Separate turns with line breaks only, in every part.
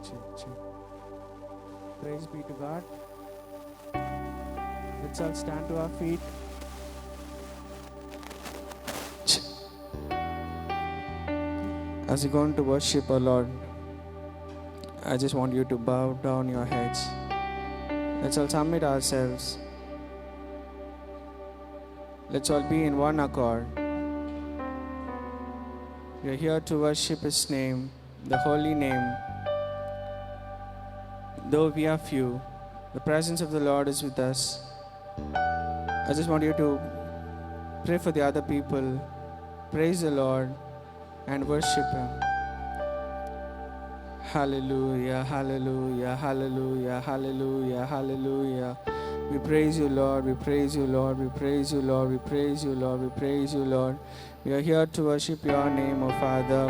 check. Praise be to God. Let's all stand to our feet. As you're going to worship our Lord, I just want you to bow down your heads. Let's all submit ourselves. Let's all be in one accord. We are here to worship His name, the holy name. Though we are few, the presence of the Lord is with us. I just want you to pray for the other people, praise the Lord, and worship Him. Hallelujah, hallelujah, hallelujah, hallelujah, hallelujah. We praise you, Lord, we praise you, Lord, we praise you, Lord, we praise you, Lord, we praise you, Lord. We are here to worship your name, O Father.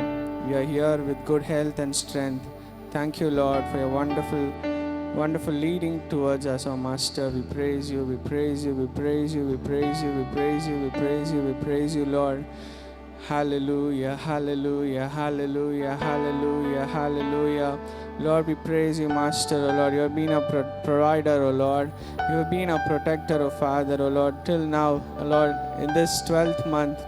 We are here with good health and strength. Thank you, Lord, for your wonderful leading towards us, O Master. We praise you, we praise you, we praise you, we praise you, we praise you, we praise you, we praise you, Lord. Hallelujah, hallelujah, hallelujah, hallelujah, hallelujah. Lord, we praise you, Master, O Lord. You have been a provider, O Lord. You have been a protector, O Father, O Lord. Till now, O Lord, in this 12th month,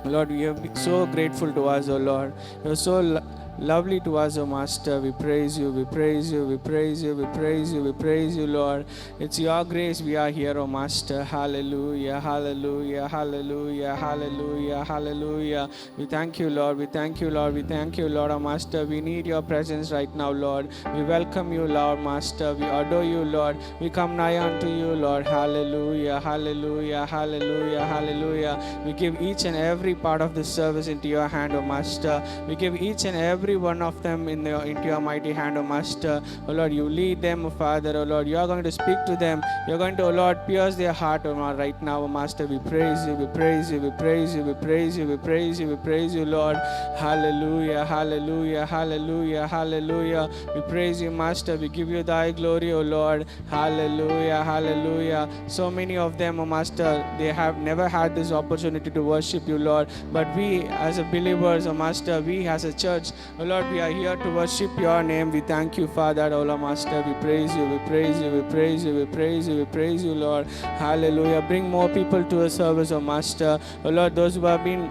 Lord, you have been so grateful to us, O Lord. You are so lovely to us, O Master. We praise you, we praise you, we praise you, we praise you, we praise you, Lord. It's your grace we are here, O Master. Hallelujah, hallelujah, hallelujah, hallelujah, hallelujah. We thank you, Lord. We thank you, Lord. We thank you, Lord, O Master. We need your presence right now, Lord. We welcome you, Lord, Master. We adore you, Lord. We come nigh unto you, Lord. Hallelujah, hallelujah, hallelujah, hallelujah. We give each and every part of this service into your hand, O Master. We give each and every one of them into your mighty hand, O Master. O Lord, you lead them, O Father. O Lord, you are going to speak to them. You are going to, O Lord, pierce their heart, O Lord, right now, O Master. We praise you, we praise you, we praise you, we praise you, we praise you, we praise you, Lord. Hallelujah, hallelujah, hallelujah, hallelujah. We praise you, Master. We give you thy glory, O Lord. Hallelujah, hallelujah. So many of them, O Master, they have never had this opportunity to worship you, Lord. But we as a believers, O Master, we as a church, O Lord, we are here to worship your name. We thank you, Father, O Lord, Master. We praise you, we praise you, we praise you, we praise you, we praise you, Lord. Hallelujah. Bring more people to a service, O Master. O Lord, those who have been,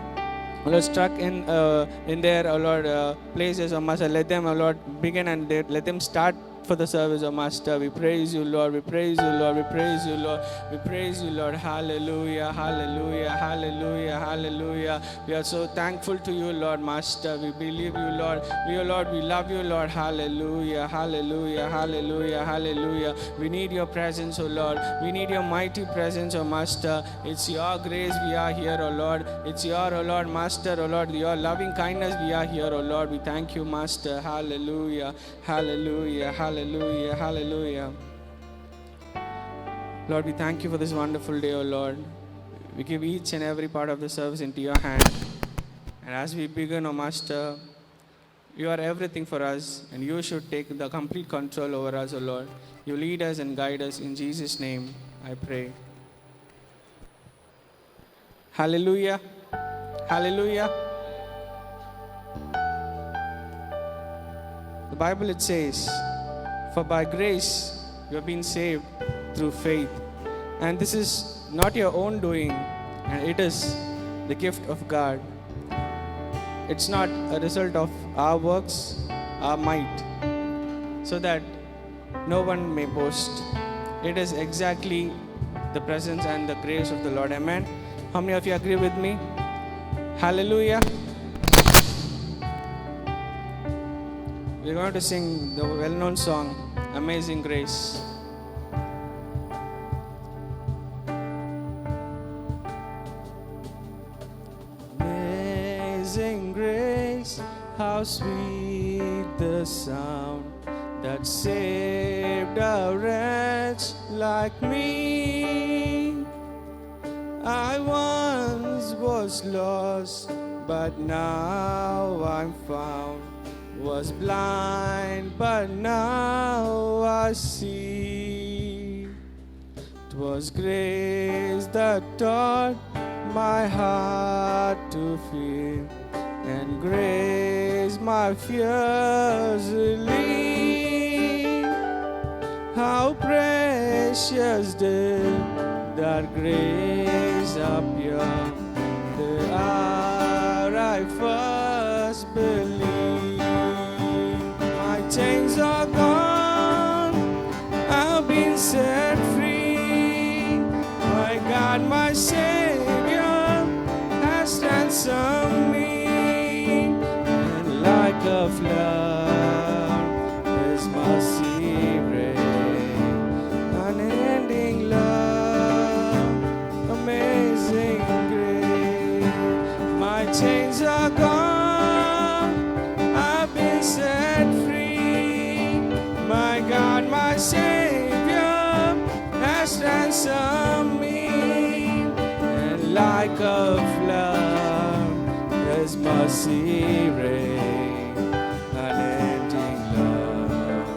O Lord, stuck in their, O Lord, places, O Master, let them, O Lord, begin and let them start for the service, O Master. We praise you, Lord. We praise you, Lord. We praise you, Lord. We praise you, Lord. Hallelujah, hallelujah, hallelujah, hallelujah. We are so thankful to you, Lord, Master. We believe you, Lord. We, O Lord, we love you, Lord. Hallelujah, hallelujah, hallelujah, hallelujah. We need your presence, O Lord. We need your mighty presence, O Master. It's your grace we are here, O Lord. It's your, O Lord, Master, O Lord, your loving kindness we are here, O Lord. We thank you, Master. Hallelujah, hallelujah, hallelujah, hallelujah. Lord, we thank you for this wonderful day, O Lord. We give each and every part of the service into your hand. And as we begin, O Master, you are everything for us, and you should take the complete control over us, O Lord. You lead us and guide us. In Jesus' name, I pray. Hallelujah. Hallelujah. The Bible, it says, for by grace you have been saved through faith. And this is not your own doing, and it is the gift of God. It's not a result of our works, our might, so that no one may boast. It is exactly the presence and the grace of the Lord. Amen. How many of you agree with me? Hallelujah. We're going to sing the well-known song, Amazing Grace. Amazing grace, how sweet the sound that saved a wretch like me. I once was lost, but now I'm found. Was blind, but now I see. 'Twas grace that taught my heart to fear, and grace my fears relieved. precious day that grace appeared, the hour I first believed. My chains are gone, I've been set free. My God, my Savior has ransomed me, and like a flood, His mercy rain, unending love, amazing grace. My chains are gone, I've been set free. My God, my Savior has ransomed me, and like a flood, His mercy rain, unending love,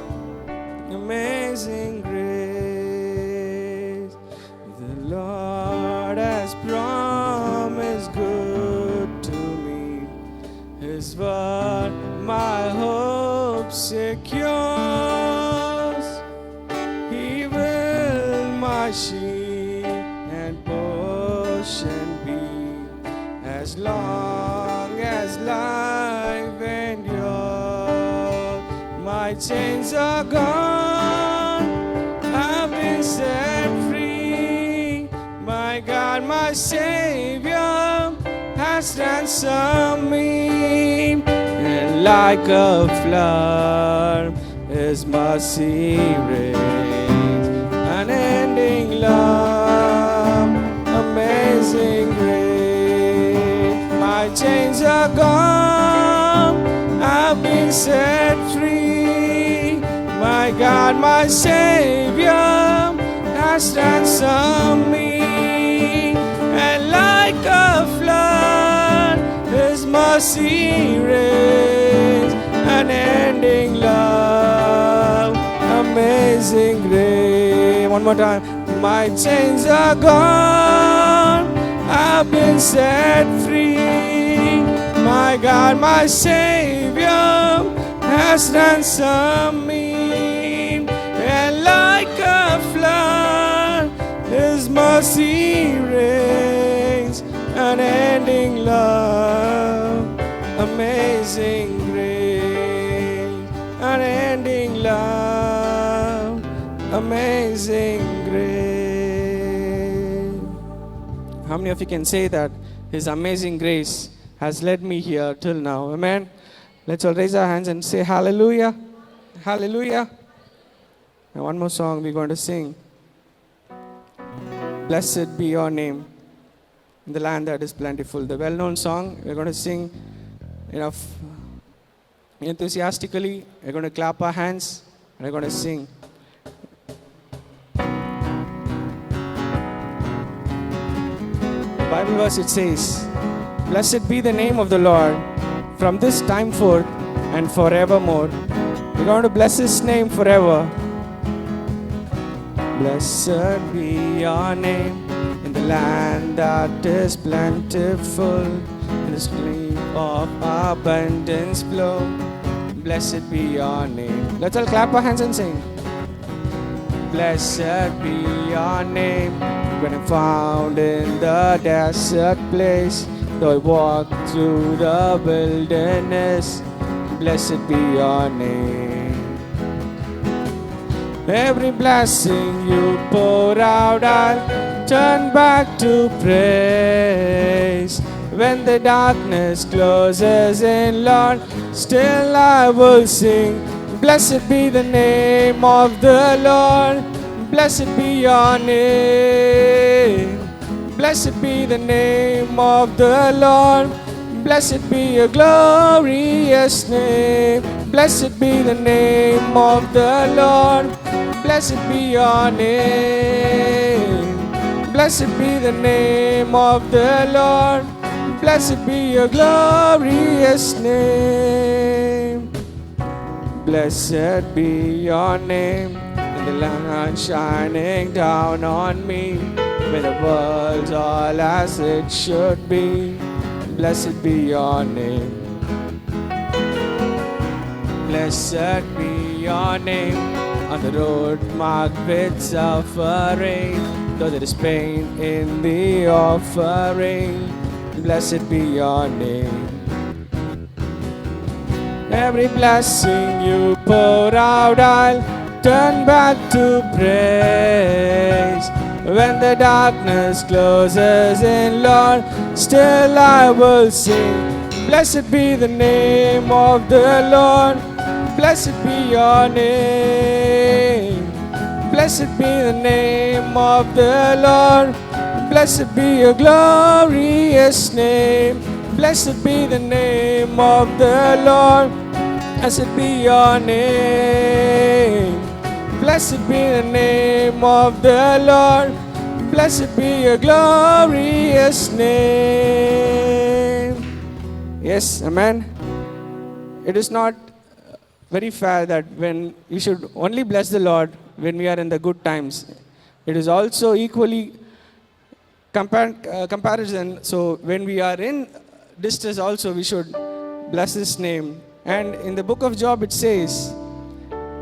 amazing grace. The Lord has promised good to me. His word my hope secures. He will my shield and portion be, as long as life endures. My chains are gone, I've been set free. My God, my Savior has ransomed me, and like a flood, His mercy rains, unending love, amazing grace. My chains are gone, I've been set free. My God, my Savior has ransomed me, and like a flood, His mercy rains, unending love, amazing grace. One more time. My chains are gone, I've been set free. My God, my Savior has ransomed me, and like a flood, His mercy reigns, unending love, amazing grace, unending love, amazing grace. How many of you can say that His amazing grace has led me here till now? Amen. Let's all raise our hands and say hallelujah. Hallelujah. And one more song we're going to sing. Blessed be your name in the land that is plentiful. The well-known song we're going to sing enthusiastically. We're going to clap our hands and we're going to sing. The Bible verse, it says, blessed be the name of the Lord from this time forth and forevermore. We're going to bless His name forever. Blessed be your name in the land that is plentiful, in the stream of abundance flow. Blessed be your name. Let's all clap our hands and sing. Blessed be your name when I'm found in the desert place, though I walk through the wilderness. Blessed be your name. Every blessing you pour out, I'll turn back to praise. When the darkness closes in, Lord, still I will sing. Blessed be the name of the Lord. Blessed be your name. Blessed be the name of the Lord. Blessed be your glorious name. Blessed be the name of the Lord. Blessed be your name. Blessed be the name of the Lord. Blessed be your glorious name. Blessed be your name in the land shining down on me, when the world's all as it should be. Blessed be your name. Blessed be your name. On the road marked with suffering, though there is pain in the offering, blessed be your name. Every blessing you pour out, I'll turn back to praise. When the darkness closes in, Lord, still I will sing. Blessed be the name of the Lord. Blessed be your name. Blessed be the name of the Lord. Blessed be your glorious name. Blessed be the name of the Lord. Blessed be your name. Blessed be the name of the Lord. Blessed be your glorious name. Yes, amen. It is not very fair that when we should only bless the Lord when we are in the good times. It is also equally comparison. So when we are in distress also, we should bless His name. And in the book of Job it says,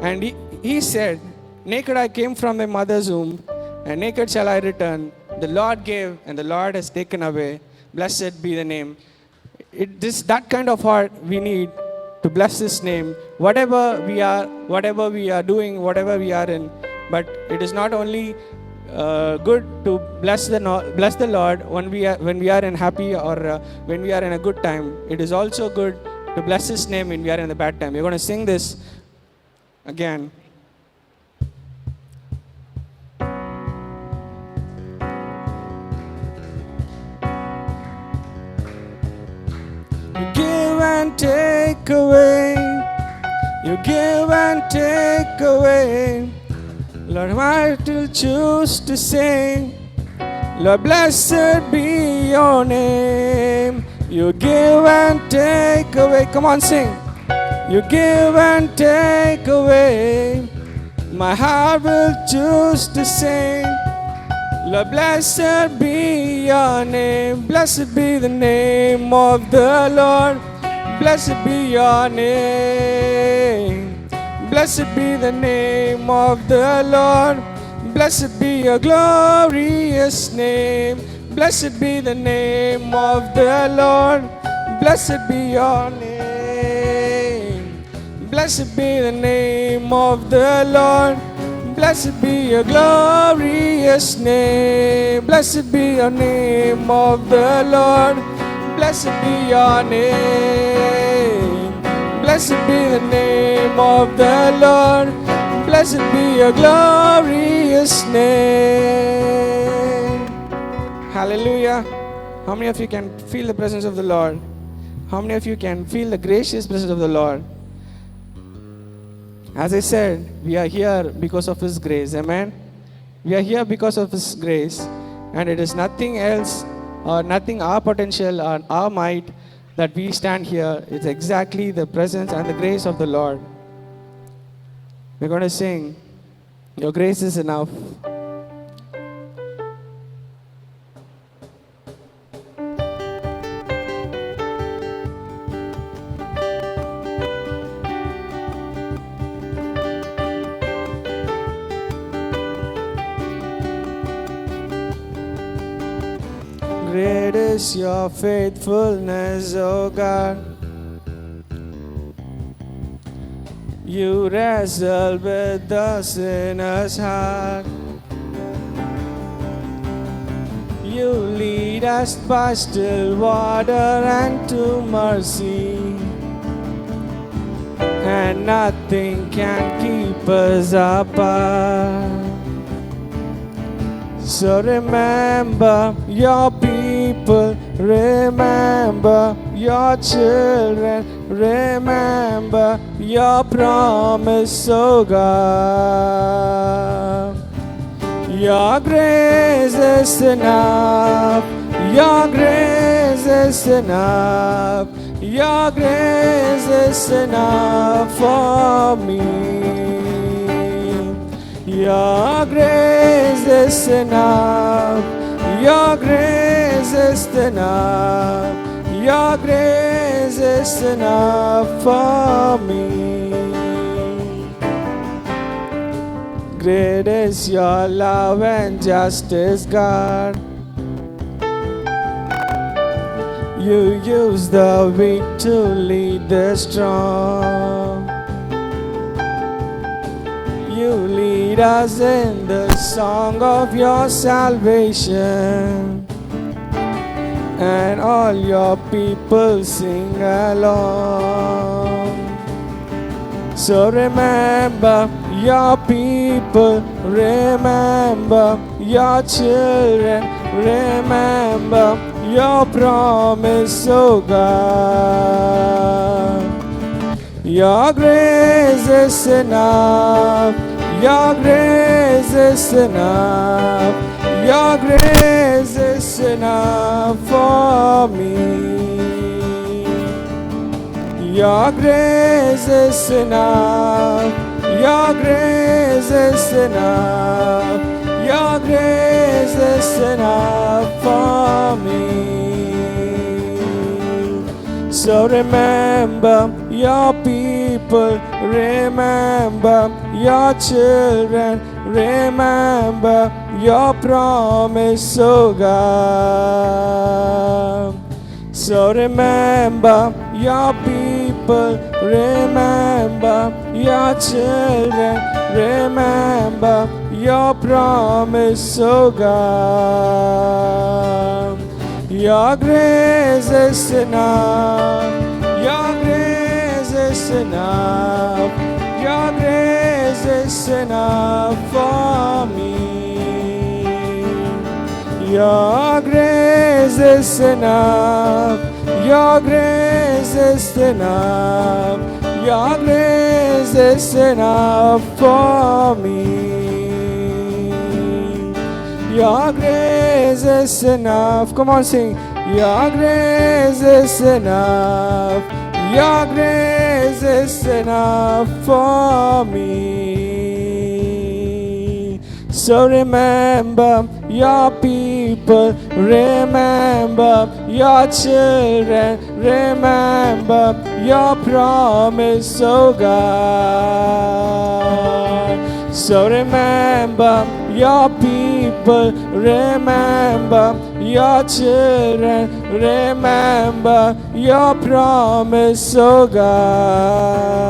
and he said, naked I came from my mother's womb, and naked shall I return. The Lord gave, and the Lord has taken away. Blessed be the name. That kind of heart we need to bless His name. Whatever we are doing, whatever we are in. But it is not only good to bless the Lord when we are in happy or when we are in a good time. It is also good to bless His name when we are in the bad time. We're going to sing this again. You give and take away. You give and take away. Lord, I still choose to sing. Lord, blessed be your name. You give and take away. Come on, sing. You give and take away. My heart will choose to sing. Lord, blessed be your name. Blessed be the name of the Lord. Blessed be your name. Blessed be the name of the Lord. Blessed be your glorious name. Blessed be the name of the Lord. Blessed be your name. Blessed be the name of the Lord. Blessed be your glorious name. Blessed be your name of the Lord. Blessed be your name. Blessed be the name of the Lord. Blessed be your glorious name. Hallelujah. How many of you can feel the presence of the Lord? How many of you can feel the gracious presence of the Lord? As I said, we are here because of His grace. Amen. We are here because of His grace. And it is nothing else or nothing our potential or our might that we stand here. It's exactly the presence and the grace of the Lord. We're going to sing, Your Grace is Enough. Great is your faithfulness, O God. You wrestle with the sinner's heart. You lead us by still water and to mercy, and nothing can keep us apart. So remember your people, remember your children, remember your promise, O God. Your grace is enough, your grace is enough, your grace is enough for me. Your grace is enough. Your grace is enough. Your grace is enough for me. Great is your love and justice, God. You use the weak to lead the strong. You lead us in the song of your salvation, and all your people sing along. So remember your people, remember your children, remember your promise, oh God. Your grace is enough, your grace is enough, your grace is enough for me. Your grace is enough, your grace is enough, your grace is enough for me. So remember your people, remember your children, remember your promise, oh God. So remember your people, remember your children, remember your promise, oh God. Your grace is enough, your grace is enough, your grace is enough for me. Your grace is enough, your grace is enough, your grace is enough for me. Your grace is enough. Come on, sing. Your grace is enough, your grace is enough for me. So remember your people, remember your children, remember your promise, oh God. So remember your people, remember your children, remember your promise, oh God.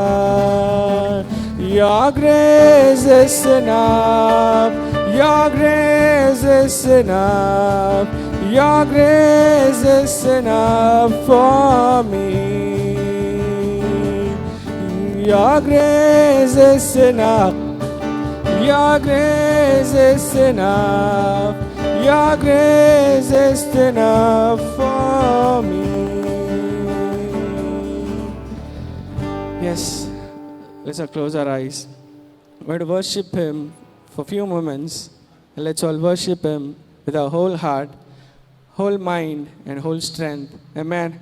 Your grace is enough, your grace is enough, your grace is enough for me. Your grace is enough, your grace is enough, your grace is enough for me. Yes, let's all close our eyes. We're to worship Him for a few moments. And let's all worship Him with our whole heart, whole mind, and whole strength. Amen.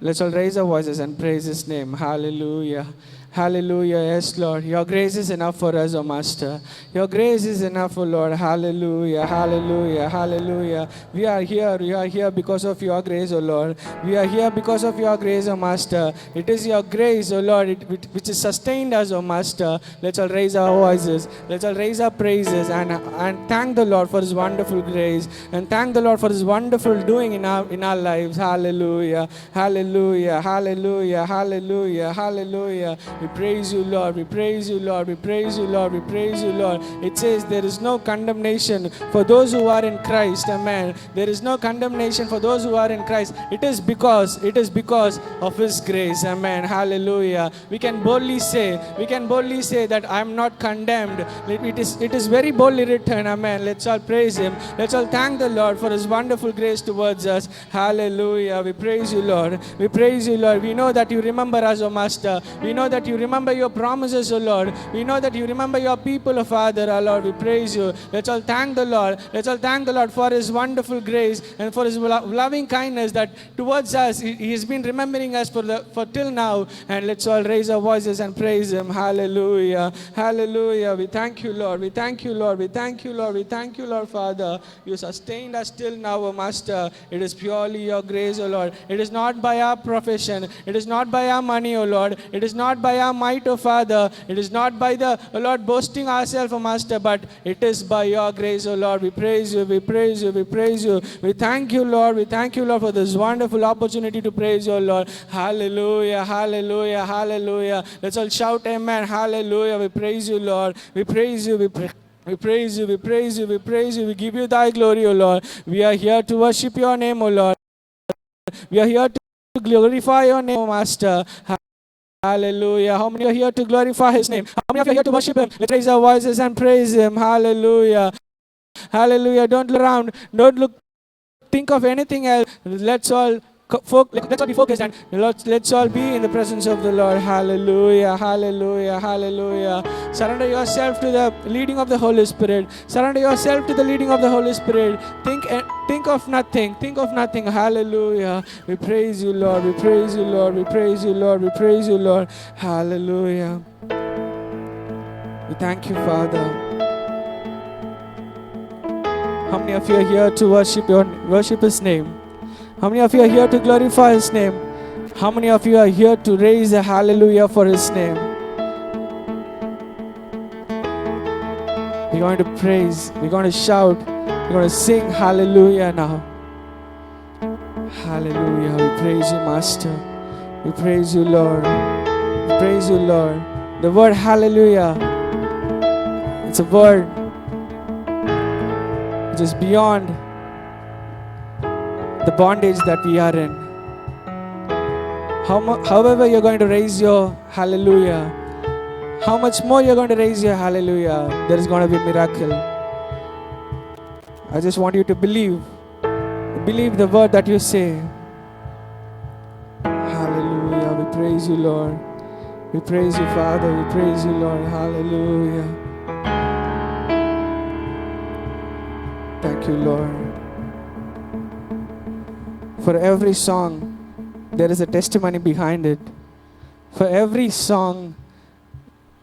Let's all raise our voices and praise His name. Hallelujah. Hallelujah. Yes, Lord. Your grace is enough for us, O Master. Your grace is enough, O Lord. Hallelujah. Hallelujah. Hallelujah. We are here because of your grace, O Lord. We are here because of your grace, O Master. It is your grace, O Lord, which has sustained us, O Master. Let's all raise our voices. Let's all raise our praises and thank the Lord for His wonderful grace, and thank the Lord for His wonderful doing in our lives. Hallelujah. Hallelujah. Hallelujah. Hallelujah. Hallelujah. We praise you, Lord. We praise you, Lord. We praise you, Lord. We praise you, Lord. It says there is no condemnation for those who are in Christ. Amen. There is no condemnation for those who are in Christ. It is because of His grace. Amen. Hallelujah. We can boldly say that I am not condemned. It is very boldly written. Amen. Let's all praise Him. Let's all thank the Lord for His wonderful grace towards us. Hallelujah. We praise you, Lord. We praise you, Lord. We know that you remember us, O Master. We know that you remember your promises, O Lord. We know that you remember your people, O Father, O Lord. We praise you. Let's all thank the Lord. Let's all thank the Lord for His wonderful grace and for His loving kindness that towards us He has been remembering us for till now. And let's all raise our voices and praise Him. Hallelujah. Hallelujah. We thank you, Lord. We thank you, Lord. We thank you, Lord. We thank you, Lord, Father. You sustained us till now, O Master. It is purely your grace, O Lord. It is not by our profession. It is not by our money, O Lord. It is not by our might, O Father. It is not by the, O Lord, boasting ourselves, O Master, but it is by your grace, O Lord. We praise you, we praise you, we praise you. We thank you, Lord. We thank you, Lord, for this wonderful opportunity to praise you, Lord. Hallelujah, hallelujah, hallelujah. Let's all shout amen. Hallelujah. We praise you, Lord. We praise you, we praise we praise you, we praise you, we praise you. We give you thy glory, O Lord. We are here to worship your name, O Lord. We are here to glorify your name, O Master. Hallelujah. How many are here to glorify his name? How many of you are here to worship him? Let's raise our voices and praise him. Hallelujah. Hallelujah. Don't look around. Don't look, think of anything else. Let's all be focused and let's all be in the presence of the Lord. Hallelujah, hallelujah, hallelujah. Surrender yourself to the leading of the Holy Spirit. Surrender yourself to the leading of the Holy Spirit. Think of nothing. Think of nothing. Hallelujah. We praise you, Lord. We praise you, Lord. We praise you, Lord. We praise you, Lord. Hallelujah. We thank you, Father. How many of you are here to worship his name? How many of you are here to glorify his name? How many of you are here to raise a hallelujah for his name? We're going to praise, we're going to shout, we're going to sing hallelujah now. Hallelujah. We praise you, Master. We praise you, Lord. We praise you, Lord. The word hallelujah, it's a word which is beyond the bondage that we are in. However you're going to raise your hallelujah, how much more you're going to raise your hallelujah, there is going to be a miracle. I just want you to believe the word that you say. Hallelujah. We praise you, Lord. We praise you, Father. We praise you, Lord. Hallelujah. Thank you, Lord. For every song, there is a testimony behind it. For every song,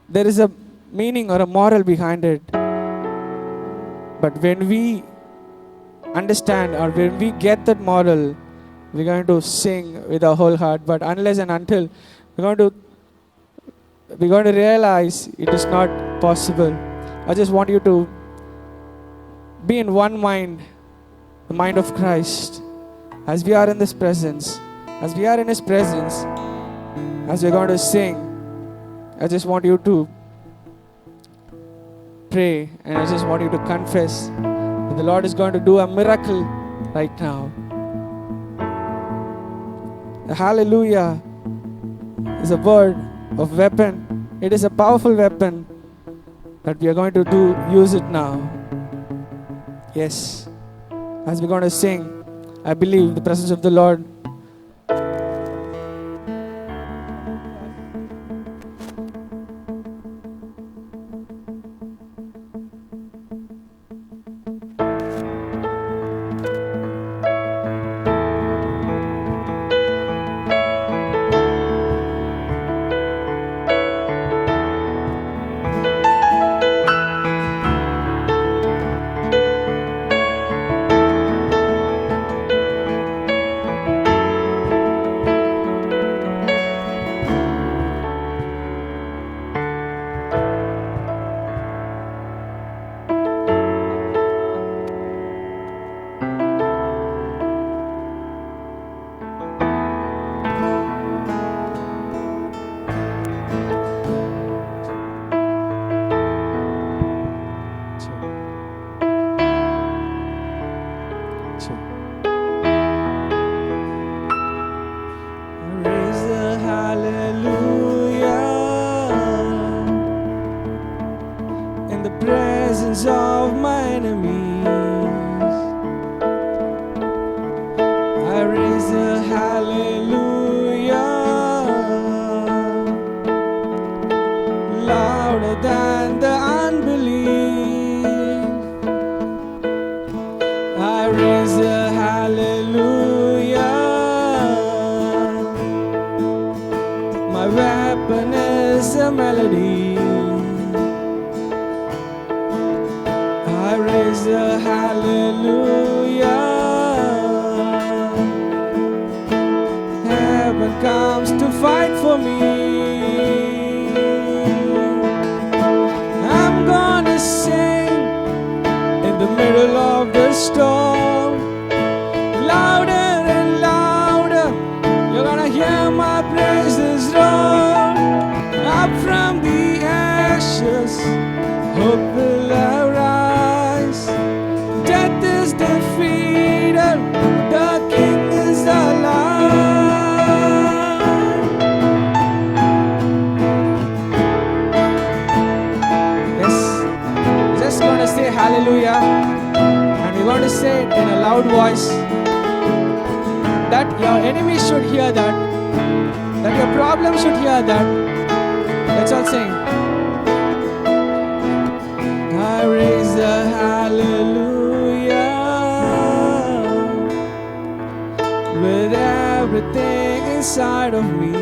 there is a meaning or a moral behind it. But when we understand or when we get that moral, we're going to sing with our whole heart. But unless and until we're going to realize it is not possible. I just want you to be in one mind, the mind of Christ. As we are in this presence, as we are in his presence, as we're going to sing, I just want you to pray and I just want you to confess that the Lord is going to do a miracle right now. The hallelujah is a word of weapon. It is a powerful weapon that we are going to use it now. Yes, as we're going to sing, I believe the presence of the Lord. Of my enemies, I raise a hallelujah louder than the unbelief. I raise a hallelujah. My weapon is a melody. I raise a hallelujah. Heaven comes to fight for me. hallelujah. And we're going to say it in a loud voice, that your enemies should hear that your problem should hear that. Let's all sing. I raise a hallelujah with everything inside of me.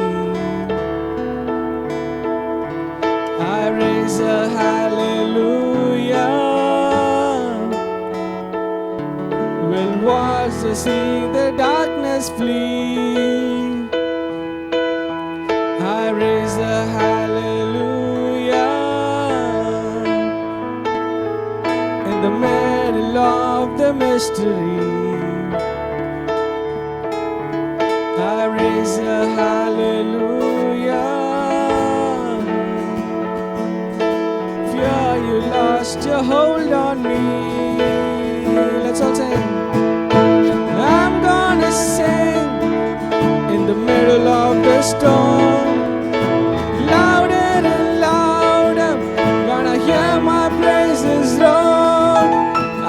I raise a hallelujah, will watch to see the darkness flee. I raise a hallelujah in the middle of the mystery. I raise a hallelujah. Fear you lost your hold on me. Let's all sing. I'm gonna sing in the middle of the storm, louder and louder, gonna hear my praises roar.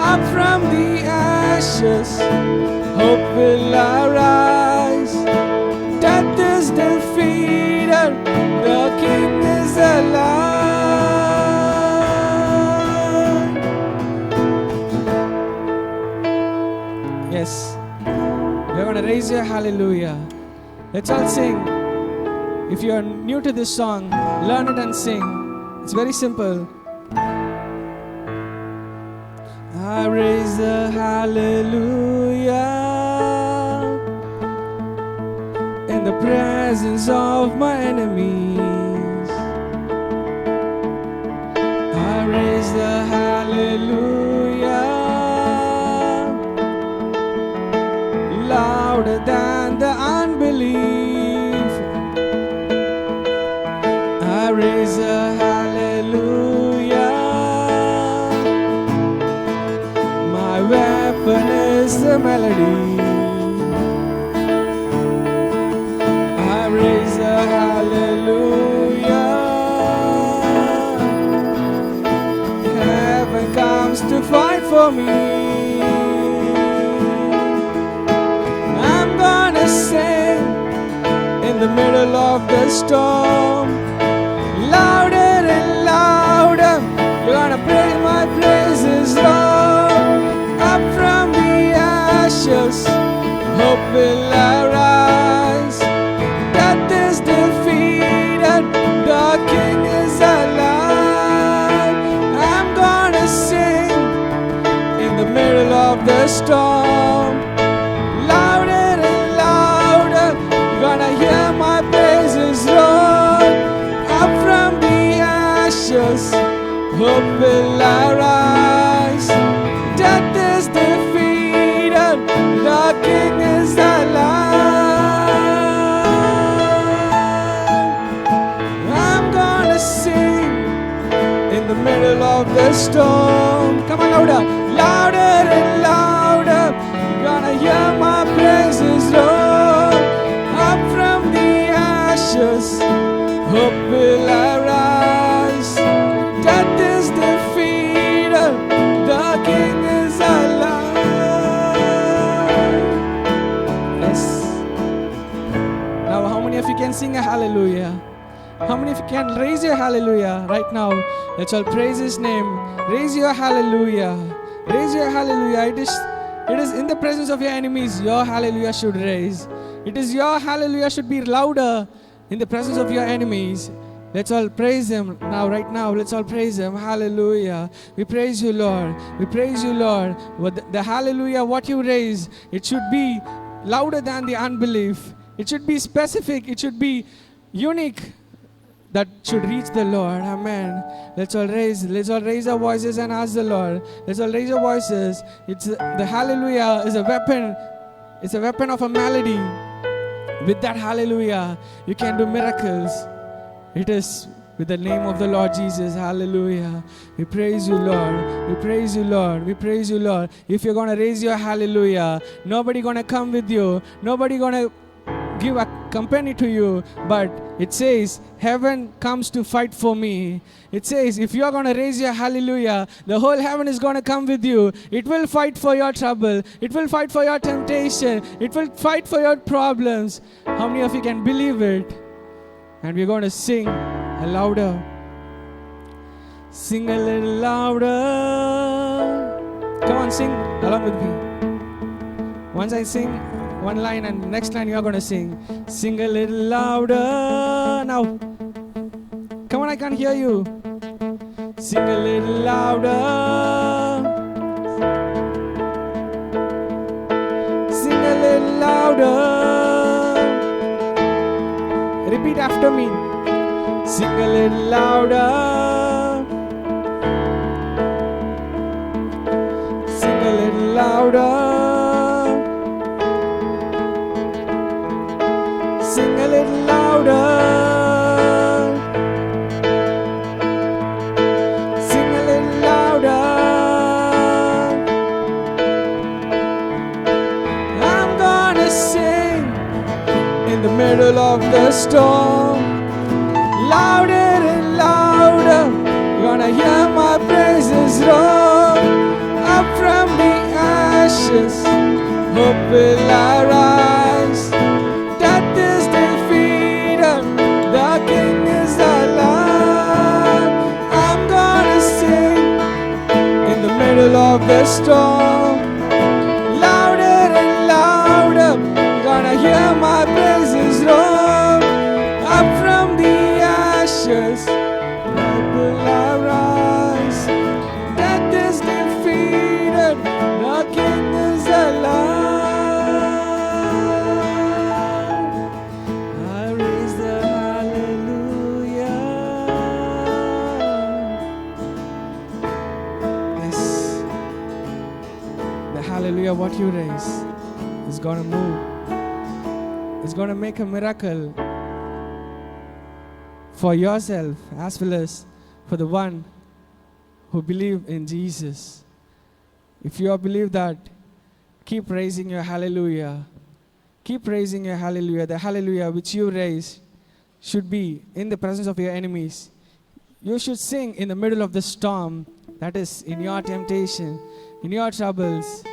Up from the ashes, hope will arise. Death is defeated, the King is alive. Yes, you're going to raise your hallelujah. Let's all sing. If you're new to this song, learn it and sing. It's very simple. I raise a hallelujah in the presence of my enemies. I raise a hallelujah louder than the unbelief. I raise a hallelujah. My weapon is the melody. I raise a hallelujah. Heaven comes to fight for me. Sing in the middle of the storm, louder and louder, you're gonna bring my praises, Lord. Up from the ashes, hope will arise. Death is defeated, the King is alive. I'm gonna sing in the middle of the storm, gonna hear my praises roar. Up from the ashes, hope will arise. Death is defeated, the King is alive. I'm gonna sing in the middle of the storm. Come on, louder, louder and louder. You're gonna hear my praises roar. Hope will arise. Death is defeated, the King is alive. Yes. Now how many of you can sing a hallelujah? How many of you can raise your hallelujah right now? Let's all praise His name. Raise your hallelujah. Raise your hallelujah. It is in the presence of your enemies your hallelujah should raise. It is your hallelujah should be louder in the presence of your enemies. Let's all praise Him now, right now. Let's all praise Him. Hallelujah. We praise you, Lord. We praise you, Lord. The hallelujah, what you raise, it should be louder than the unbelief. It should be specific. It should be unique. That should reach the Lord. Amen. Let's all raise our voices and ask the Lord. Let's all raise our voices. The hallelujah is a weapon. It's a weapon of a melody. With that hallelujah, you can do miracles. It is with the name of the Lord Jesus. Hallelujah. We praise you, Lord. We praise you, Lord. We praise you, Lord. If you're going to raise your hallelujah, nobody going to come with you. Nobody going to give a company to you, but it says heaven comes to fight for me. It says if you are going to raise your hallelujah, the whole heaven is going to come with you. It will fight for your trouble. It will fight for your temptation. It will fight for your problems. How many of you can believe it? And we're going to sing a louder. Sing a little louder. Come on, sing along with me. Once I sing one line and next line you are going to sing. Sing a little louder. Now, come on, I can't hear you. Sing a little louder. Sing a little louder. Repeat after me. Sing a little louder. Sing a little louder. Sing a little louder. Sing a little louder. I'm gonna sing in the middle of the storm. Louder and louder, you're gonna hear my praises roar. Up from the ashes, hope will arise. Death is defeated, the King is alive. I'm gonna sing in the middle of the storm. Louder and louder, you're gonna hear my praises roar. Up from the ashes, hope will arise. Death is defeated, the King is alive. I raise the hallelujah. Yes, the hallelujah what you raise is gonna move. It's gonna make a miracle for yourself as well as for the one who believe in Jesus. If you believe that, keep raising your hallelujah. Keep raising your hallelujah. The hallelujah which you raise should be in the presence of your enemies. You should sing in the middle of the storm, that is in your temptation, in your troubles,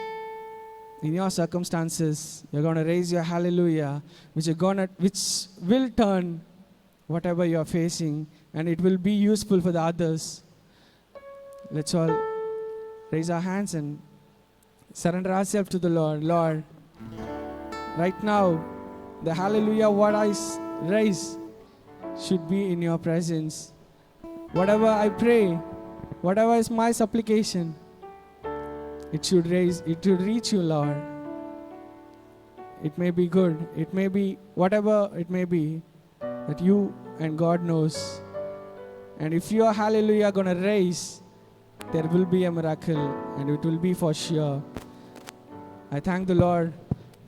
in your circumstances. You're going to raise your hallelujah, which will turn whatever you're facing, and it will be useful for the others. Let's all raise our hands and surrender ourselves to the Lord. Lord, right now, the hallelujah what I raise should be in your presence. Whatever I pray, whatever is my supplication, it should reach you, Lord. It may be good, it may be whatever it may be, that you and God knows. And if your hallelujah gonna raise, there will be a miracle, and it will be for sure. I thank the Lord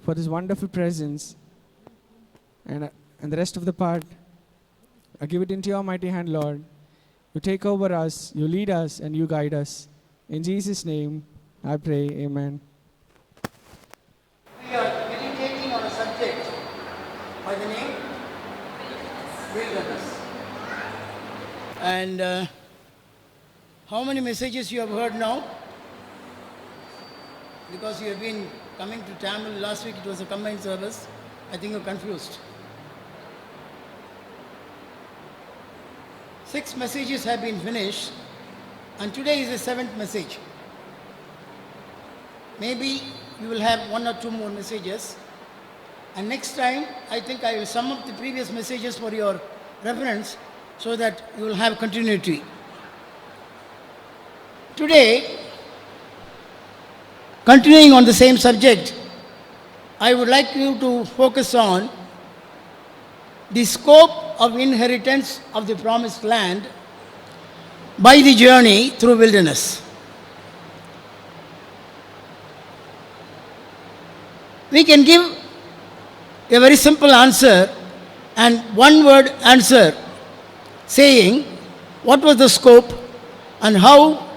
for this wonderful presence, and the rest of the part, I give it into your mighty hand, Lord. You take over us, you lead us, and you guide us. In Jesus' name, I pray, amen.
We are meditating on a subject by the name wilderness. And how many messages you have heard now? Because you have been coming to Tamil, last week it was a combined service. I think you're confused. 6 messages have been finished, and today is the 7th message. Maybe you will have 1 or 2 more messages, and next time I think I will sum up the previous messages for your reference so that you will have continuity. Today, continuing on the same subject, I would like you to focus on the scope of inheritance of the promised land by the journey through wilderness. We can give a very simple answer and one word answer saying what was the scope and how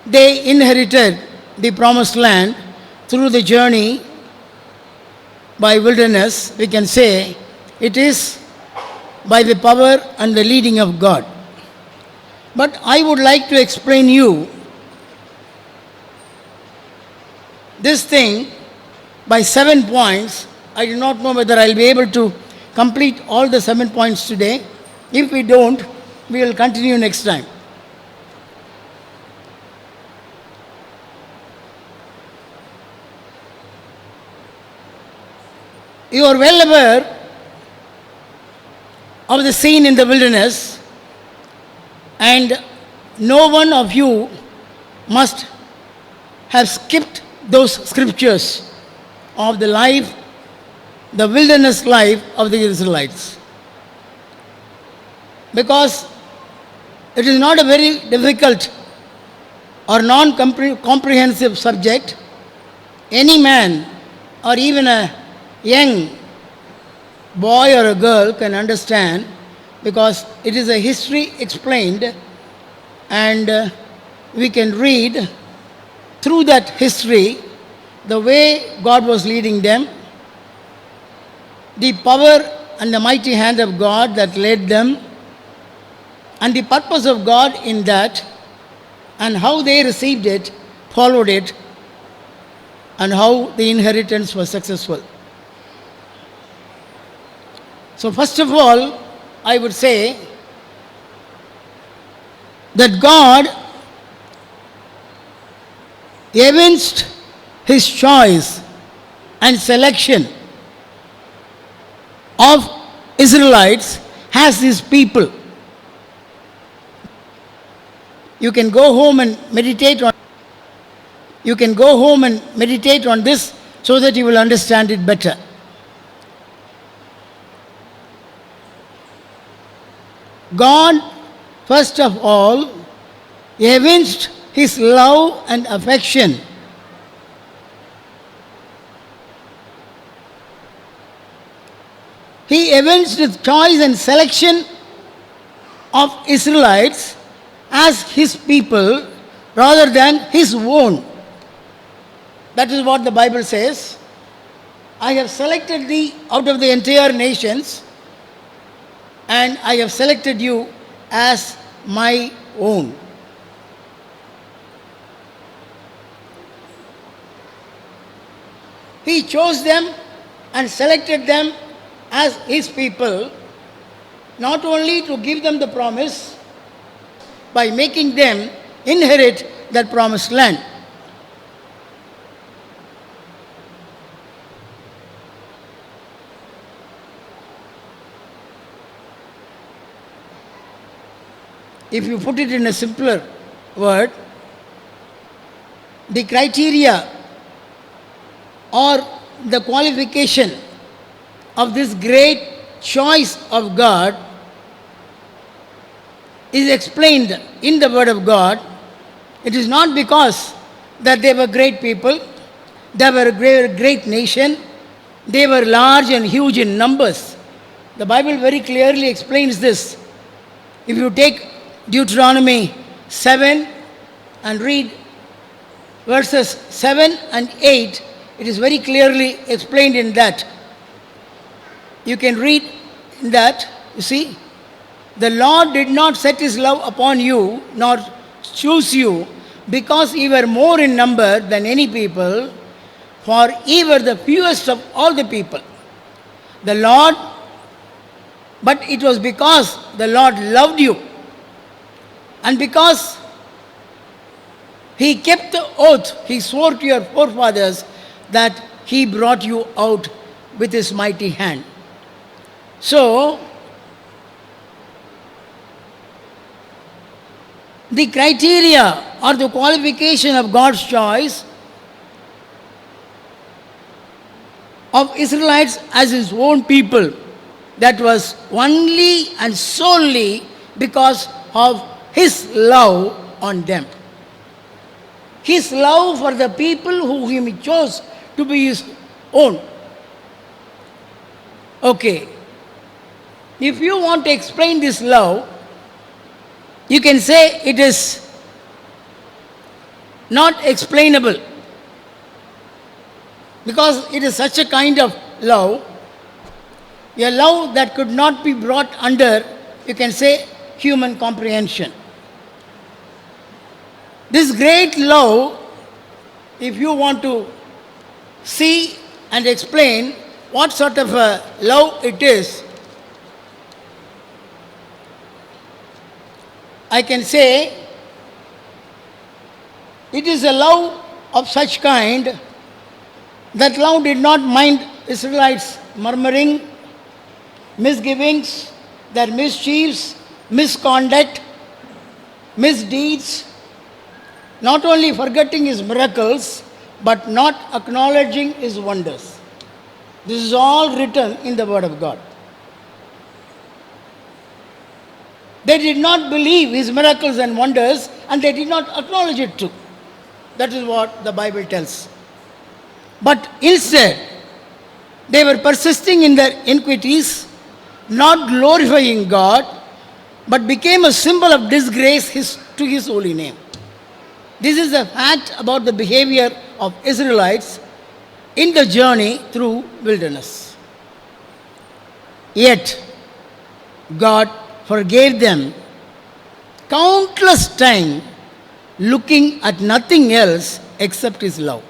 they inherited the promised land through the journey by wilderness, we can say it is by the power and the leading of God. But I would like to explain you this thing by 7 points. I do not know whether I'll be able to complete all the 7 points today. If we don't, we will continue next time. You are well aware of the scene in the wilderness, and no one of you must have skipped those scriptures of the life, the wilderness life of the Israelites. Because it is not a very difficult or non-comprehensive subject. Any man or even a young boy or a girl can understand, because it is a history explained, and we can read through that history the way God was leading them, the power and the mighty hand of God that led them, and the purpose of God in that, and how they received it, followed it, and how the inheritance was successful. So first of all, I would say that God evinced His choice and selection of Israelites as His people. You can go home and meditate on this so that you will understand it better. God, first of all, evinced His love and affection He evinced His choice and selection of Israelites as His people rather than His own. That is what the Bible says. I have selected thee out of the entire nations, and I have selected you as my own. He chose them and selected them as His people, not only to give them the promise, by making them inherit that promised land. If you put it in a simpler word, the criteria or the qualification of this great choice of God is explained in the Word of God. It is not because that they were great people, they were a great nation, they were large and huge in numbers. The Bible very clearly explains this. If you take Deuteronomy 7 and read verses 7 and 8, it is very clearly explained in that. You can read in that, you see, the Lord did not set His love upon you, nor choose you, because ye were more in number than any people, for ye were the fewest of all the people. But it was because the Lord loved you, and because He kept the oath He swore to your forefathers, that He brought you out with His mighty hand. So, the criteria or the qualification of God's choice of Israelites as His own people, that was only and solely because of His love on them. His love for the people whom He chose to be His own. Okay. If you want to explain this love, you can say it is not explainable, because it is such a kind of love, a love that could not be brought under, you can say, human comprehension. This great love, if you want to see and explain what sort of a love it is, I can say it is a love of such kind that love did not mind Israelites' murmuring, misgivings, their mischiefs, misconduct, misdeeds, not only forgetting his miracles, but not acknowledging his wonders. This is all written in the Word of God. They did not believe his miracles and wonders, and they did not acknowledge it too. That is what the Bible tells. But instead, they were persisting in their iniquities, not glorifying God, but became a symbol of disgrace to his holy name. This is a fact about the behavior of Israelites in the journey through wilderness. Yet, God forgave them countless times, looking at nothing else except his love.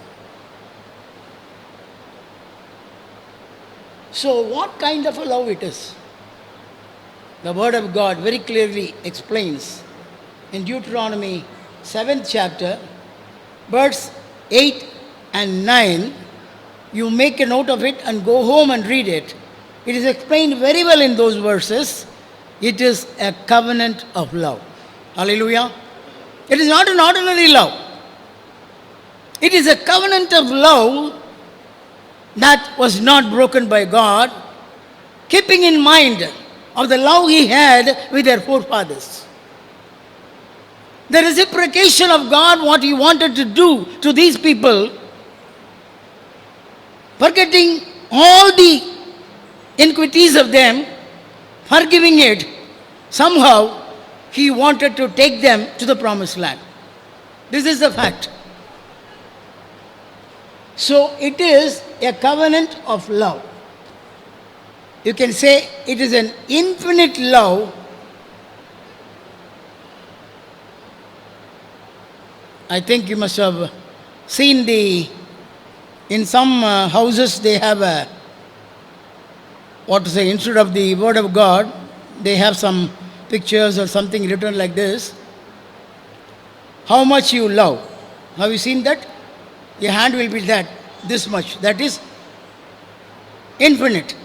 So, what kind of a love it is? The Word of God very clearly explains in Deuteronomy 7th chapter, verse 8 and 9. You make a note of it and go home and read it. It is explained very well in those verses. It is a covenant of love. Hallelujah. It is not an ordinary love. It is a covenant of love that was not broken by God, keeping in mind of the love he had with their forefathers. The reciprocation of God, what he wanted to do to these people, forgetting all the iniquities of them, forgiving it, somehow he wanted to take them to the promised land. This is the fact. So it is a covenant of love. You can say it is an infinite love. I think you must have seen in some houses they have instead of the Word of God, they have some pictures or something written like this. How much you love. Have you seen that? Your hand will be this much. That is infinite.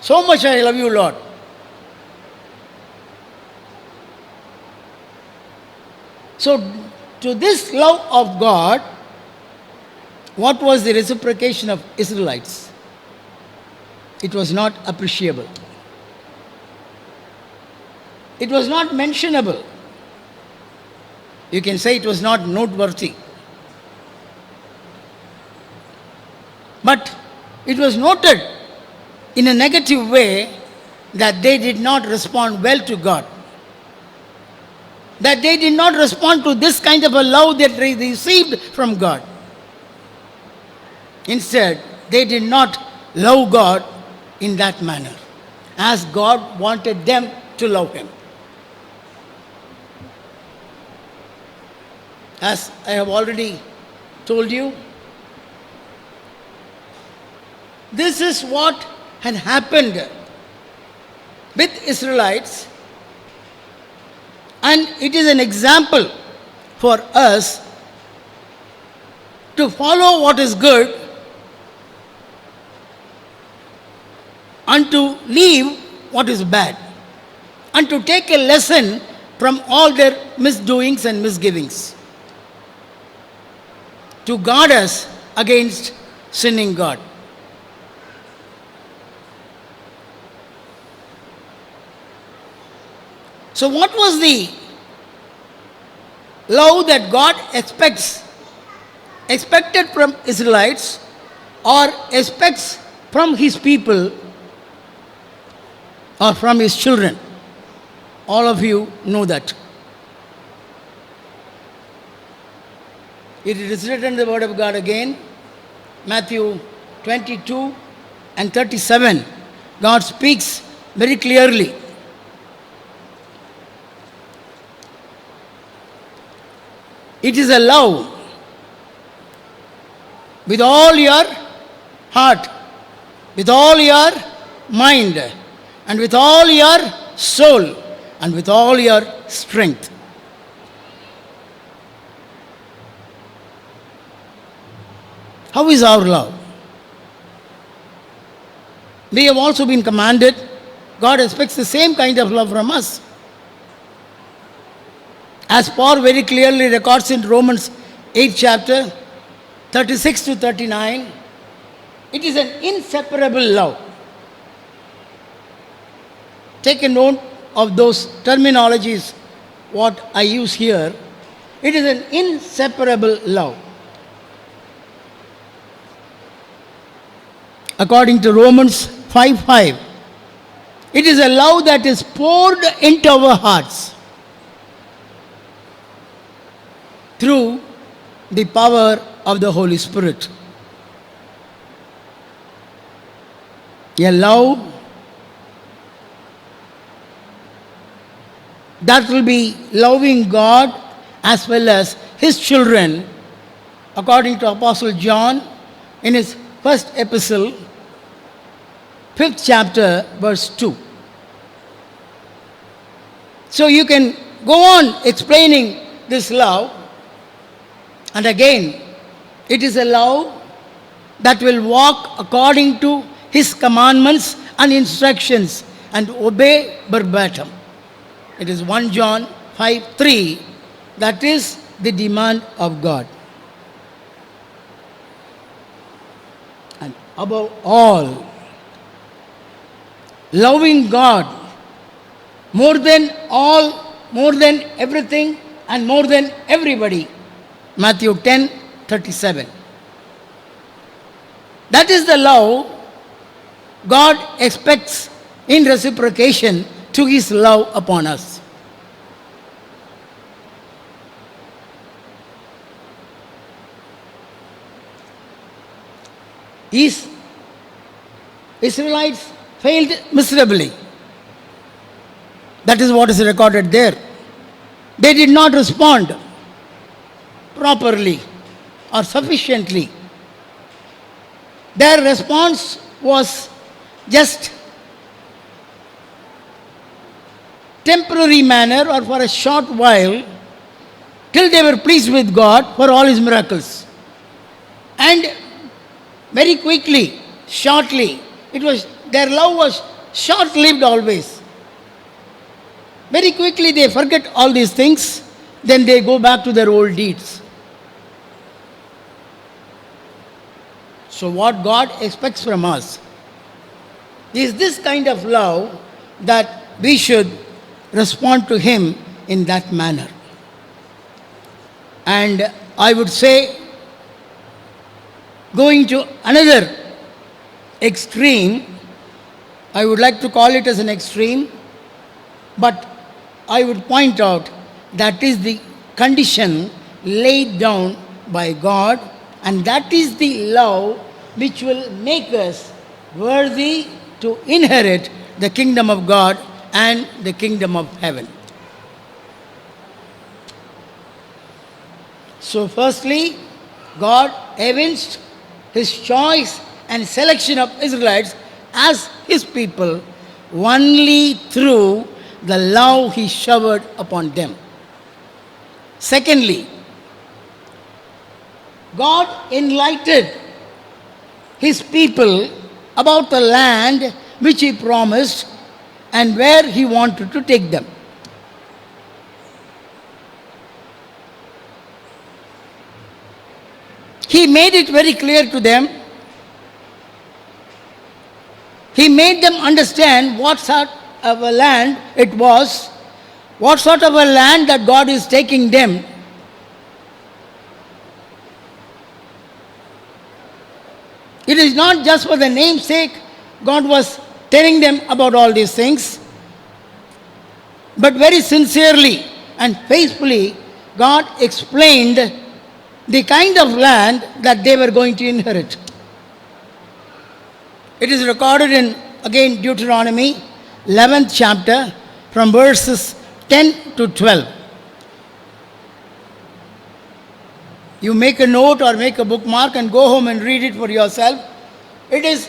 So much I love you, Lord. So, to this love of God, what was the reciprocation of Israelites? It was not appreciable. It was not mentionable. You can say it was not noteworthy. But it was noted in a negative way that they did not respond well to God. That they did not respond to this kind of a love that they received from God. Instead, they did not love God in that manner, as God wanted them to love him. As I have already told you, this is what had happened with Israelites, and it is an example for us to follow what is good and to leave what is bad, and to take a lesson from all their misdoings and misgivings, to guard us against sinning God. So what was the love that God expected from Israelites, or expects from his people, or from his children? All of you know that. It is written in the Word of God again, Matthew 22, and 37, God speaks very clearly. It is a love with all your heart, with all your mind, and with all your soul, and with all your strength. How is our love? We have also been commanded. God expects the same kind of love from us. As Paul very clearly records in Romans 8 chapter, 36 to 39, it is an inseparable love. Take a note of those terminologies, what I use here. It is an inseparable love. According to Romans 5:5, it is a love that is poured into our hearts through the power of the Holy Spirit. A love that will be loving God as well as His children, according to Apostle John in his first epistle, 5th chapter, verse 2. So you can go on explaining this love. And again, it is a love that will walk according to His commandments and instructions and obey verbatim. It is 1 John 5:3. That is the demand of God. And above all, loving God more than all, more than everything, and more than everybody. Matthew 10:37. That is the love God expects in reciprocation to His love upon us. These Israelites failed miserably. That is what is recorded there. They did not respond properly or sufficiently. Their response was just temporary manner or for a short while, till they were pleased with God for all His miracles. And very quickly, shortly, their love was short-lived always. Very quickly they forget all these things, then they go back to their old deeds. So what God expects from us is this kind of love, that we should respond to Him in that manner. And I would say, going to another extreme, I would like to call it as an extreme, but I would point out that is the condition laid down by God, and that is the love which will make us worthy to inherit the kingdom of God and the kingdom of heaven. So firstly, God evinced His choice and selection of Israelites as His people only through the love He showered upon them. Secondly, God enlightened His people about the land which He promised and where He wanted to take them. He made it very clear to them. He made them understand what sort of a land it was, what sort of a land that God is taking them. It is not just for the name's sake God was telling them about all these things, but very sincerely and faithfully God explained the kind of land that they were going to inherit. It is recorded in, again, Deuteronomy 11th chapter from verses 10 to 12. You make a note or make a bookmark and go home and read it for yourself. It is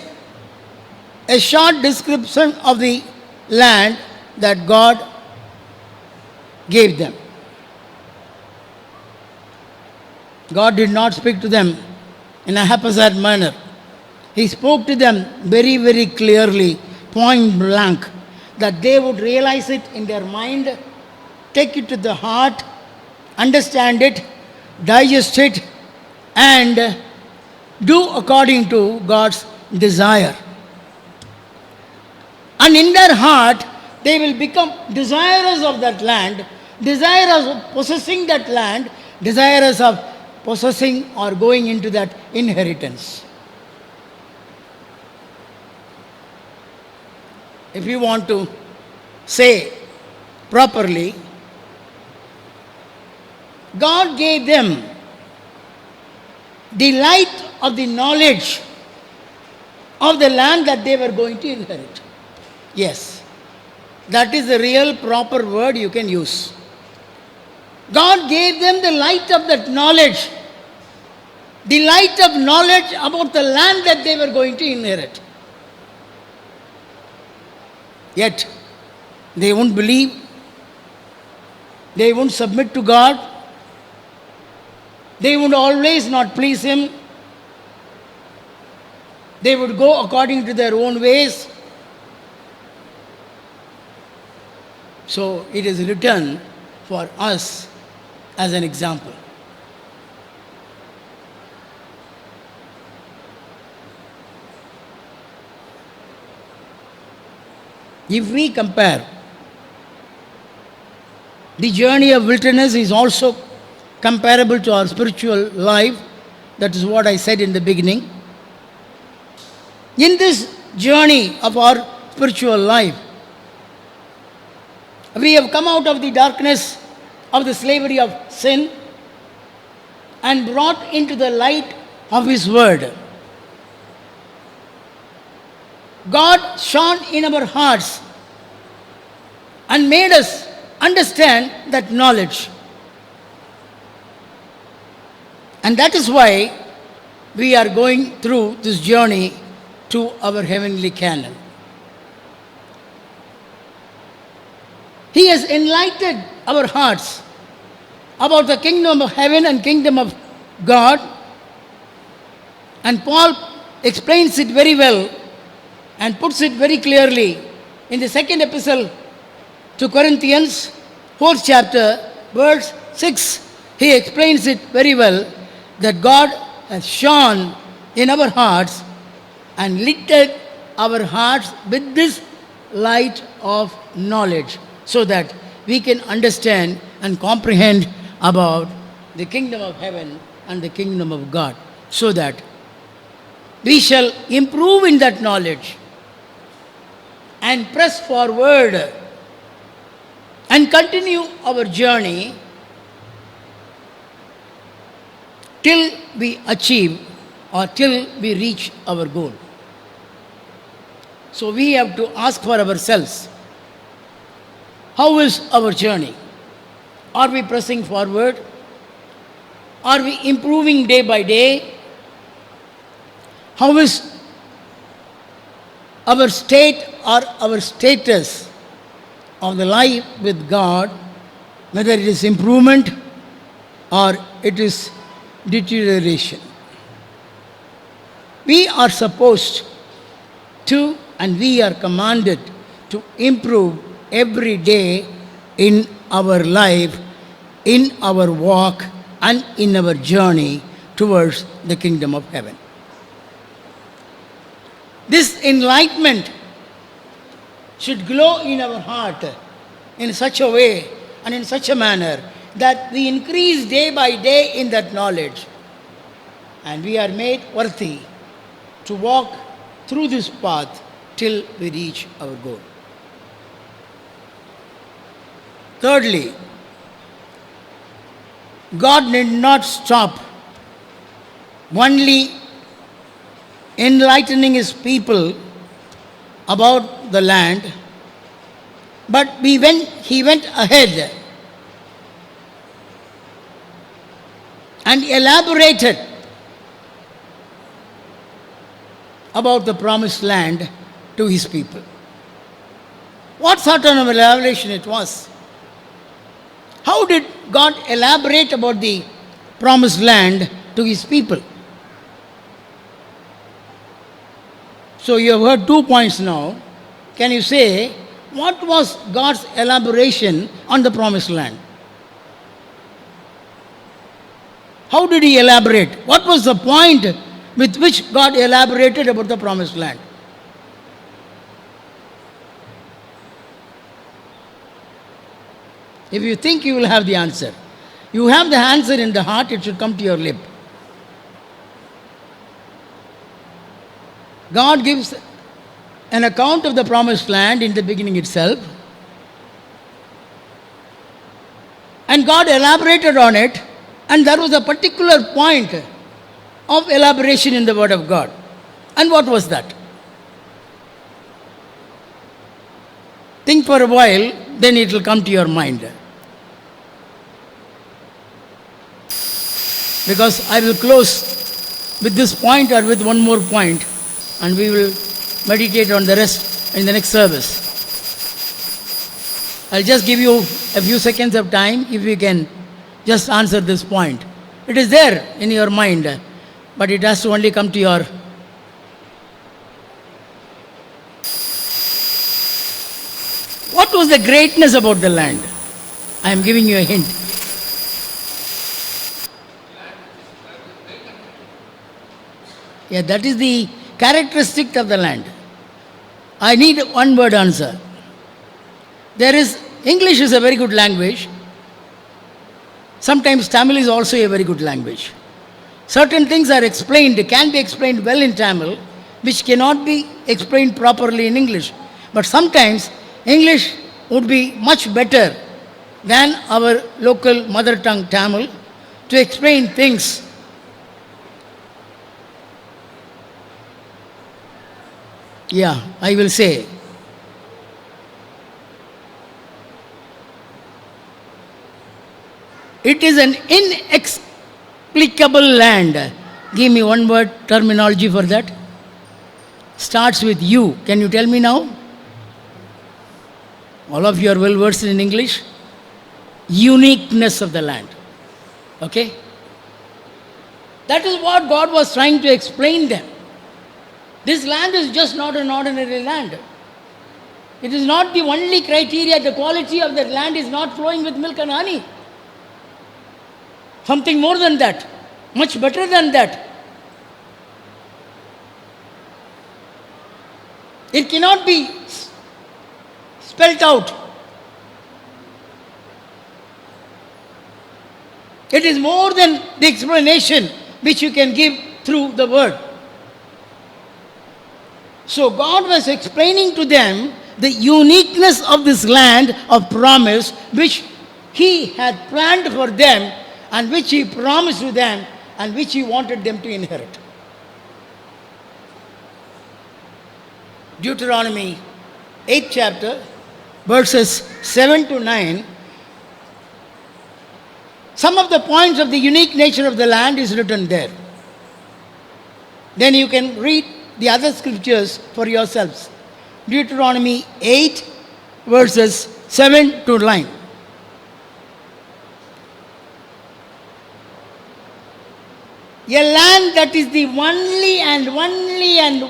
a short description of the land that God gave them. God did not speak to them in a haphazard manner. He spoke to them very, very clearly, point blank, that they would realize it in their mind, take it to the heart, understand it, digest it, and do according to God's desire. And in their heart, they will become desirous of that land, desirous of possessing that land, desirous of possessing or going into that inheritance. If you want to say properly, God gave them the light of the knowledge of the land that they were going to inherit. Yes, that is the real proper word you can use. God gave them the light of that knowledge, the light of knowledge about the land that they were going to inherit. Yet, they won't believe, they won't submit to God, they would always not please Him, they would go according to their own ways. So, it is written for us as an example. If we compare, the journey of wilderness is also comparable to our spiritual life. That is what I said in the beginning. In this journey of our spiritual life, we have come out of the darkness of the slavery of sin and brought into the light of His Word. God shone in our hearts and made us understand that knowledge. And that is why we are going through this journey to our heavenly Canaan. He has enlightened our hearts about the kingdom of heaven and kingdom of God. And Paul explains it very well and puts it very clearly in the second epistle to Corinthians, 4th chapter, verse 6. He explains it very well that God has shone in our hearts and lit our hearts with this light of knowledge, so that we can understand and comprehend about the kingdom of heaven and the kingdom of God, so that we shall improve in that knowledge and press forward and continue our journey till we achieve or till we reach our goal. So we have to ask for ourselves, how is our journey? Are we pressing forward? Are we improving day by day? How is our state or our status of the life with God, whether it is improvement or it is deterioration? We are supposed to, and we are commanded to improve every day in our life, in our walk, and in our journey towards the kingdom of heaven. This enlightenment should glow in our heart in such a way and in such a manner that we increase day by day in that knowledge, and we are made worthy to walk through this path till we reach our goal. Thirdly, God did not stop only enlightening his people about the land, but he went ahead and elaborated about the promised land to his people. What sort of an elaboration it was? How did God elaborate about the promised land to his people? So you have heard 2 points now. Can you say, what was God's elaboration on the promised land? How did he elaborate? What was the point with which God elaborated about the promised land? If you think you will have the answer, you have the answer in the heart, it should come to your lip. God gives an account of the promised land in the beginning itself, and God elaborated on it, and there was a particular point of elaboration in the Word of God. And what was that? Think for a while, then it will come to your mind. Because I will close with this point or with one more point, and we will meditate on the rest in the next service. I'll just give you a few seconds of time if you can just answer this point. It is there in your mind, but it has to only come to your... What was the greatness about the land? I am giving you a hint. Yeah, that is the characteristic of the land. I need one word answer. English is a very good language. Sometimes Tamil is also a very good language. Certain things are can be explained well in Tamil, which cannot be explained properly in English. But sometimes English would be much better than our local mother tongue Tamil to explain things. Yeah, I will say. It is an inexplicable land. Give me one word terminology for that. Starts with U. Can you tell me now? All of you are well versed in English. Uniqueness of the land. Okay? That is what God was trying to explain them. This land is just not an ordinary land. It is not the only criteria. The quality of that land is not flowing with milk and honey. Something more than that. Much better than that. It cannot be spelt out. It is more than the explanation which you can give through the word. So God was explaining to them the uniqueness of this land of promise which He had planned for them and which He promised to them and which He wanted them to inherit. Deuteronomy 8th chapter, verses 7 to 9. Some of the points of the unique nature of the land is written there. Then you can read the other scriptures for yourselves. Deuteronomy 8, verses 7 to 9. A land that is the only and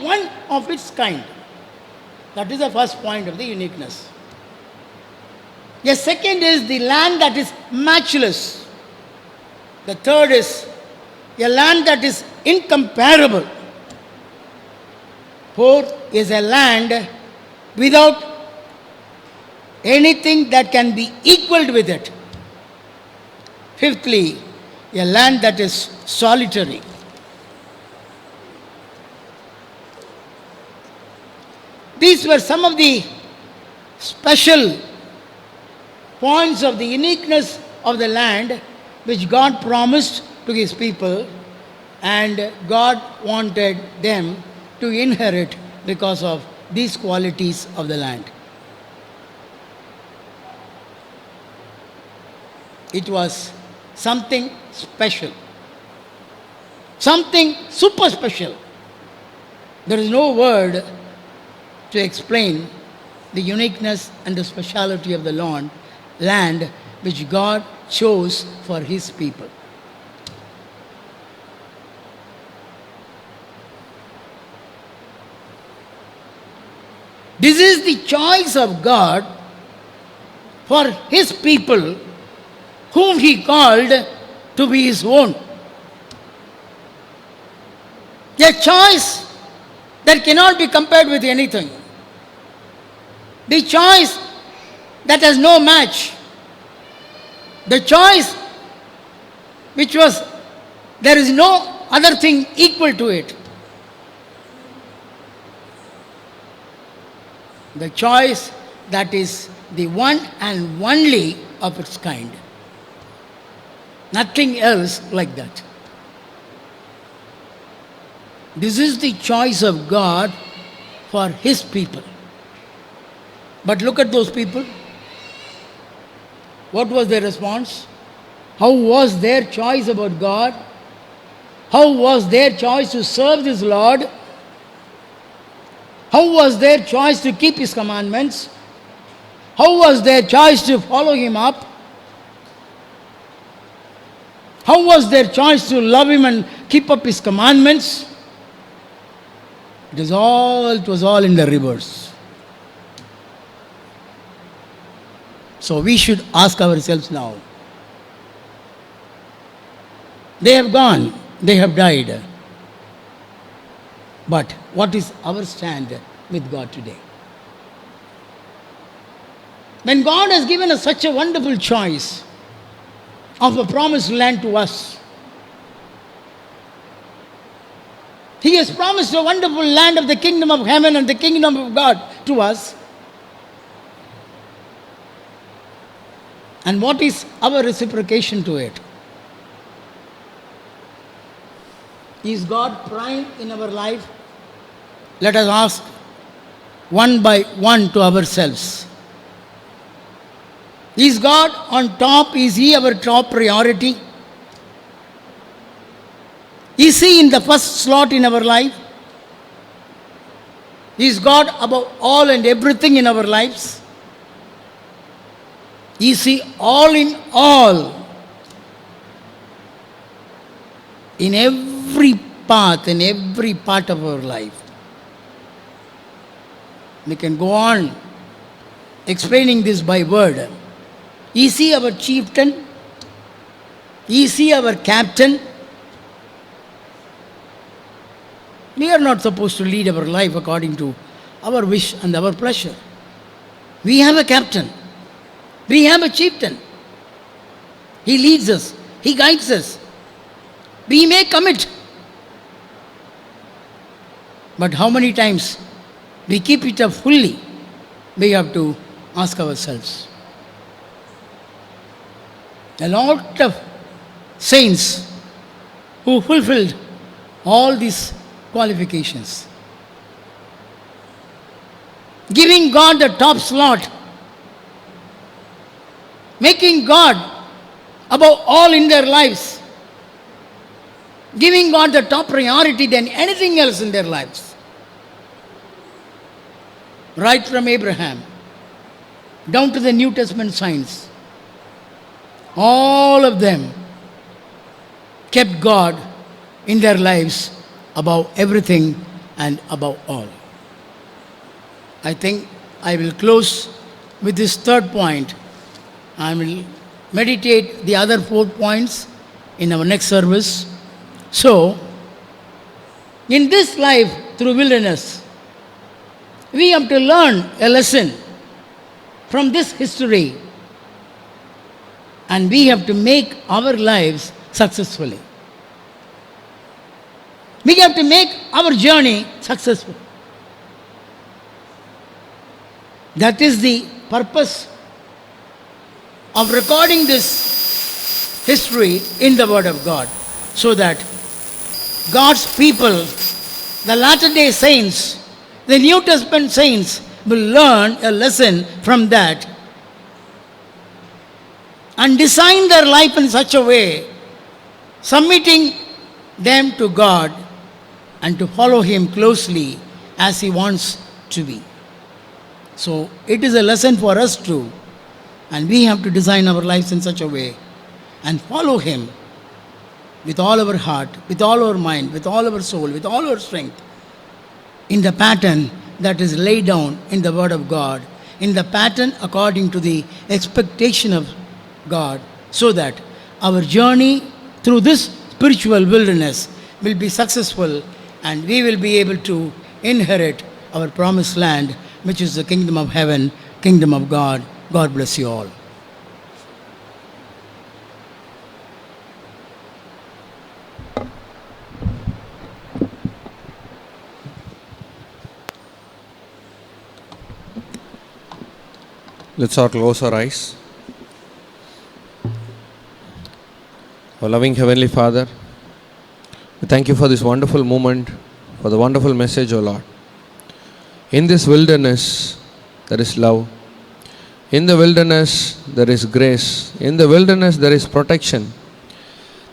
one of its kind. That is the first point of the uniqueness. The second is the land that is matchless. The third is a land that is incomparable. Fourth is a land without anything that can be equaled with it. Fifthly, a land that is solitary. These were some of the special points of the uniqueness of the land which God promised to His people, and God wanted them to inherit because of these qualities of the land. It was something special, something super special. There is no word to explain the uniqueness and the speciality of the land which God chose for His people. This is the choice of God for His people whom He called to be His own. A choice that cannot be compared with anything. The choice that has no match. The choice which was, there is no other thing equal to it. The choice that is the one and only of its kind. Nothing else like that. This is the choice of God for His people. But look at those people. What was their response? How was their choice about God? How was their choice to serve this Lord? How was their choice to keep His commandments? How was their choice to follow Him up? How was their choice to love Him and keep up His commandments? It was all in the reverse. So we should ask ourselves now. They have gone, they have died. But what is our stand with God today? When God has given us such a wonderful choice of a promised land to us, He has promised a wonderful land of the kingdom of heaven and the kingdom of God to us. And what is our reciprocation to it? Is God prime in our life? Let us ask one by one to ourselves. Is God on top? Is He our top priority? Is He in the first slot in our life? Is God above all and everything in our lives? Is He all in all? In every path, in every part of our life. We can go on explaining this by word. Is He our chieftain? Is He our captain? We are not supposed to lead our life according to our wish and our pleasure. We have a captain. We have a chieftain. He leads us. He guides us. We may commit. But how many times we keep it up fully? We have to ask ourselves. A lot of saints who fulfilled all these qualifications, giving God the top slot, making God above all in their lives, giving God the top priority than anything else in their lives. Right from Abraham down to the New Testament saints, all of them kept God in their lives above everything and above all. I think I will close with this third point. I will meditate the other 4 points in our next service. So, in this life through wilderness, we have to learn a lesson from this history, and we have to make our lives successfully. We have to make our journey successful. That is the purpose of recording this history in the Word of God, so that God's people the Latter-day Saints, the New Testament saints will learn a lesson from that and design their life in such a way, submitting them to God and to follow Him closely as He wants to be. So it is a lesson for us too, and we have to design our lives in such a way and follow Him with all our heart, with all our mind, with all our soul, with all our strength, in the pattern that is laid down in the Word of God, in the pattern according to the expectation of God, so that our journey through this spiritual wilderness will be successful and we will be able to inherit our promised land, which is the kingdom of heaven, kingdom of God. God bless you all.
Let's all close our eyes. Our loving Heavenly Father, we thank you for this wonderful moment, for the wonderful message, O Lord. In this wilderness, there is love. In the wilderness, there is grace. In the wilderness, there is protection.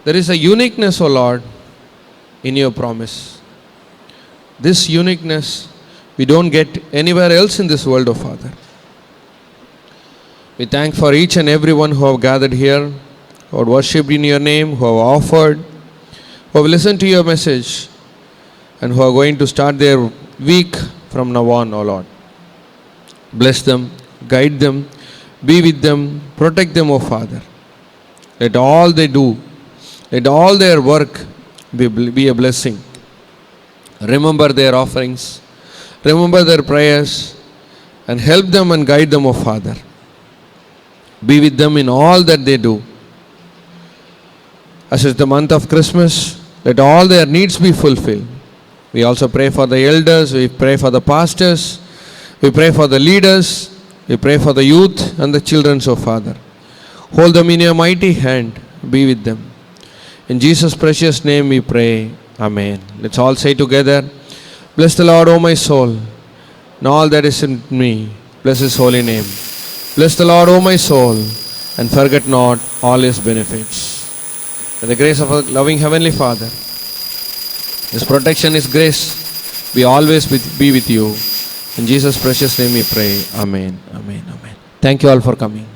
There is a uniqueness, O Lord, in your promise. This uniqueness we don't get anywhere else in this world, O Father. We thank for each and everyone who have gathered here, who have worshipped in your name, who have offered, who have listened to your message, and who are going to start their week from now on, O Lord. Bless them, guide them, be with them, protect them, O Father. Let all they do, let all their work be a blessing. Remember their offerings, remember their prayers, and help them and guide them, O Father. Be with them in all that they do. As is the month of Christmas, let all their needs be fulfilled. We also pray for the elders, we pray for the pastors, we pray for the leaders, we pray for the youth and the children, so Father. Hold them in your mighty hand, be with them. In Jesus' precious name we pray, Amen. Let's all say together, bless the Lord, O my soul, and all that is in me, bless His holy name. Bless the Lord, O my soul, and forget not all His benefits. By the grace of our loving Heavenly Father, His protection, His grace, be always be with you. In Jesus' precious name we pray. Amen. Amen. Amen. Thank you all for coming.